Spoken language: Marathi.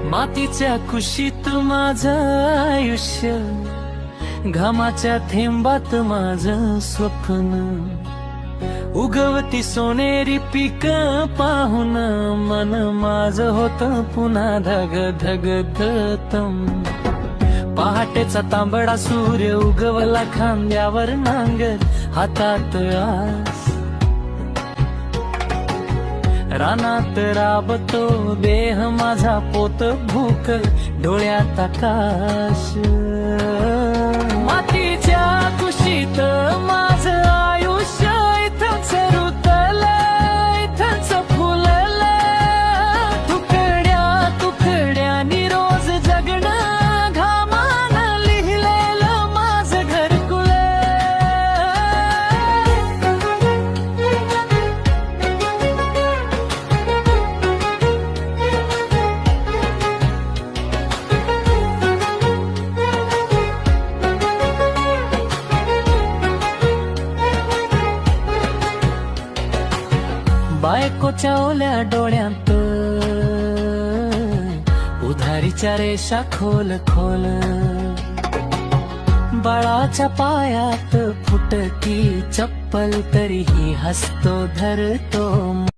मातीच्या कुशीत माझं आयुष्य, घामाच्या थेंबात माझं स्वप्न, उगवती सोनेरी पीक पाहून मन माझं होत पुन्हा धग धग धतम. पहाटेचा तांबडा सूर्य उगवला खांद्यावर नांगर, हातात आस, रानात राबतो देह माझा पोत भूक, डोळ्यात आकाश. मातीच्या कुशीत माझं आयुष्य, इथंच रुतलं इथंच फुललं, तुकड्या तुकड्यानी रोज जगणं, घामानं लिहिलेलं माझं घरकुल. बायकोच्या ओल्या डोळ्यात उधारीच्या रेषा खोल खोल, बाळाच्या पायात फुटकी चप्पल, तरीही हसतो धरतो